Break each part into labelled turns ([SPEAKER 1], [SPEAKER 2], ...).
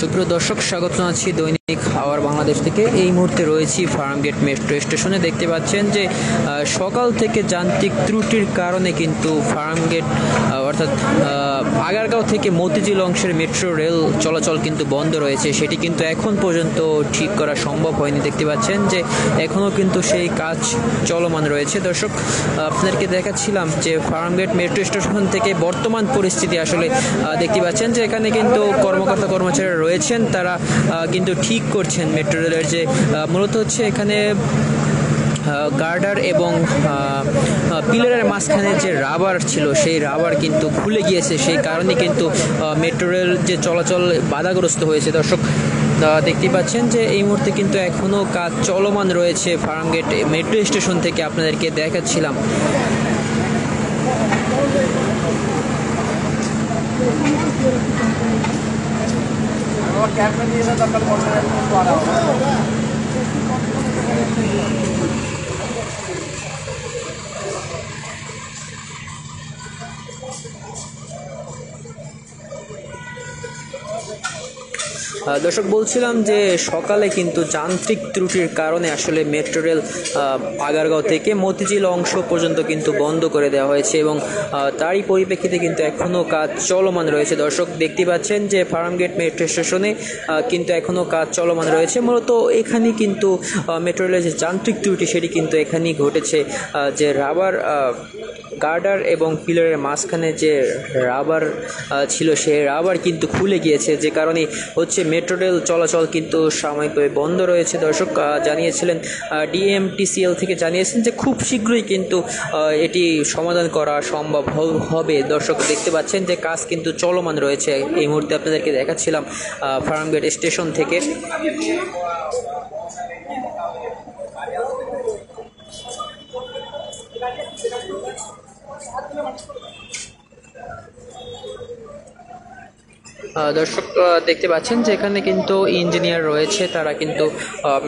[SPEAKER 1] সুপ্রিয় দর্শক, স্বাগত জানাচ্ছি দৈনিক আওয়ার বাংলাদেশ থেকে। এই মুহূর্তে রয়েছি ফার্মগেট মেট্রো স্টেশনে। দেখতে পাচ্ছেন যে সকাল থেকে যান্ত্রিক ত্রুটির কারণে কিন্তু ফার্মগেট অর্থাৎ আগারগাঁও থেকে মতিঝিল অংশের মেট্রো রেল চলাচল কিন্তু বন্ধ রয়েছে। সেটি কিন্তু এখন পর্যন্ত ঠিক করা সম্ভব হয়নি। দেখতে পাচ্ছেন যে এখনও কিন্তু সেই কাজ চলমান রয়েছে। দর্শক, আপনাদেরকে দেখাচ্ছিলাম যে ফার্মগেট মেট্রো স্টেশন থেকে বর্তমান পরিস্থিতি আসলে দেখতে পাচ্ছেন যে এখানে কিন্তু কর্মকর্তা কর্মচারীরা রয়েছেন, তারা কিন্তু ঠিক করছেন মেট্রো রেলের যে মূলত হচ্ছে এখানে গার্ডার এবং পিলারের মাঝখানে যে রাবার ছিল সেই রাবার কিন্তু খুলে গিয়েছে। সেই কারণে কিন্তু মেট্রো রেল যে চলাচল বাধাগ্রস্ত হয়েছে। দর্শক, দেখতে পাচ্ছেন যে এই মুহূর্তে কিন্তু এখনও কাজ চলমান রয়েছে। ফার্মগেট মেট্রো স্টেশন থেকে আপনাদেরকে দেখাচ্ছিলাম। দর্শক, বলছিলাম যে সকালে কিন্তু যান্ত্রিক ত্রুটির কারণে আসলে মেট্রো রেল আগারগাঁও থেকে মতিঝিল অংশ পর্যন্ত কিন্তু বন্ধ করে দেওয়া হয়েছে এবং তারই পরিপ্রেক্ষিতে কিন্তু এখনও কাজ চলমান রয়েছে। দর্শক, দেখতে পাচ্ছেন যে ফার্মগেট মেট্রো স্টেশনে কিন্তু এখনও কাজ চলমান রয়েছে। মূলত এখানে কিন্তু মেট্রো রেলের যে যান্ত্রিক ত্রুটি সেটি কিন্তু এখানেই ঘটেছে। যে রাবার গার্ডার এবং পিলারের মাঝখানে যে রাবার ছিল সেই রাবার কিন্তু খুলে গিয়েছে, যে কারণে হচ্ছে মেট্রো রেল চলাচল কিন্তু সাময়িকভাবে বন্ধ রয়েছে। দর্শক, জানিয়েছিলেন ডিএমটিসিএল থেকে জানিয়েছেন যে খুব শীঘ্রই কিন্তু এটি সমাধান করা সম্ভব হবে। দর্শক, দেখতে পাচ্ছেন যে কাজ কিন্তু চলমান রয়েছে। এই মুহূর্তে আপনাদেরকে দেখাচ্ছিলাম ফার্মগেট স্টেশন থেকে। দর্শক, দেখতে পাচ্ছেন যে এখানে কিন্তু ইঞ্জিনিয়ার রয়েছে, তারা কিন্তু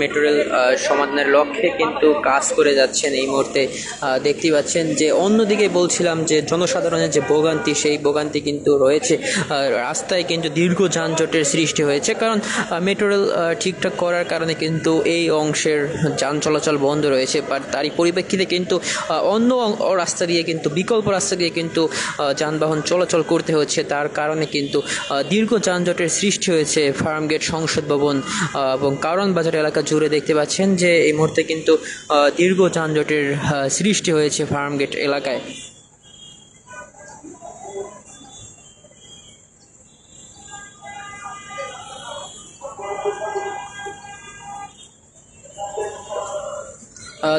[SPEAKER 1] মেট্রো রেল সমাধানের লক্ষ্যে কিন্তু কাজ করে যাচ্ছেন এই মুহূর্তে। দেখতে পাচ্ছেন যে অন্যদিকে বলছিলাম যে জনসাধারণের যে ভোগান্তি, সেই ভোগান্তি কিন্তু রয়েছে। রাস্তায় কিন্তু দীর্ঘ যানজটের সৃষ্টি হয়েছে, কারণ মেট্রো রেল ঠিকঠাক করার কারণে কিন্তু এই অংশের যান চলাচল বন্ধ রয়েছে। তারই পরিপ্রেক্ষিতে কিন্তু অন্য রাস্তা দিয়ে কিন্তু বিকল্প রাস্তা দিয়ে কিন্তু যানবাহন চলাচল করতে হচ্ছে। তার কারণে কিন্তু দীর্ঘ যানজটের সৃষ্টি হয়েছে ফার্মগেট সংসদ ভবন এবং কারওয়ান বাজার এলাকা জুড়ে। দেখতে পাচ্ছেন যে এই মুহূর্তে কিন্তু দীর্ঘ যানজটের সৃষ্টি হয়েছে ফার্মগেট এলাকায়।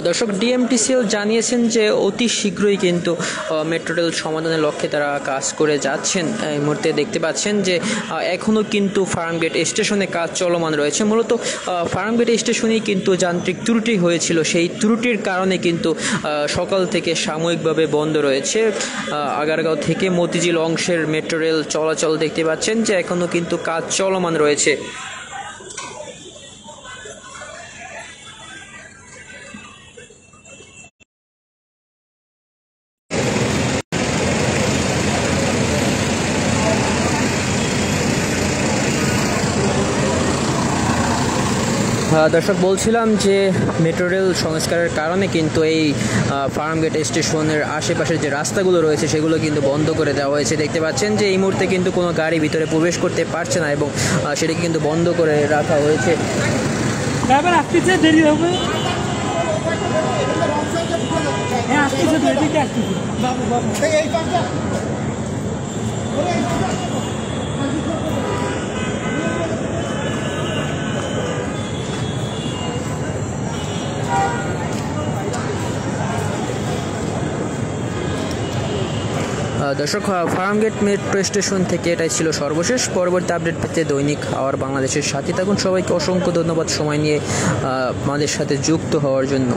[SPEAKER 1] দর্শক, ডিএমটিসিএল জানিয়েছেন যে অতি শীঘ্রই কিন্তু মেট্রো রেল সমাধানের লক্ষ্যে তারা কাজ করে যাচ্ছেন। এই মুহূর্তে দেখতে পাচ্ছেন যে এখনও কিন্তু ফার্মগেট স্টেশনে কাজ চলমান রয়েছে। মূলত ফার্মগেট স্টেশনেই কিন্তু যান্ত্রিক ত্রুটি হয়েছিল, সেই ত্রুটির কারণে কিন্তু সকাল থেকে সাময়িকভাবে বন্ধ রয়েছে আগারগাঁও থেকে মতিঝিল অংশের মেট্রো রেল চলাচল। দেখতে পাচ্ছেন যে এখনও কিন্তু কাজ চলমান রয়েছে। দর্শক, বলছিলাম যে মেট্রো রেল সংস্কারের কারণে কিন্তু এই ফার্মগেট স্টেশনের আশেপাশের যে রাস্তাগুলো রয়েছে সেগুলো কিন্তু বন্ধ করে দেওয়া হয়েছে। দেখতে পাচ্ছেন যে এই মুহূর্তে কিন্তু কোনো গাড়ি ভিতরে প্রবেশ করতে পারছে না এবং সেটাকে কিন্তু বন্ধ করে রাখা হয়েছে। দেরি হবে। দর্শক, ফার্মগেট মেট্রো স্টেশন থেকে এটাই ছিল সর্বশেষ। পরবর্তী আপডেট পেতে দৈনিক আওয়ার বাংলাদেশের সাথে থাকুন। সবাইকে অসংখ্য ধন্যবাদ সময় নিয়ে আমাদের সাথে যুক্ত হওয়ার জন্য।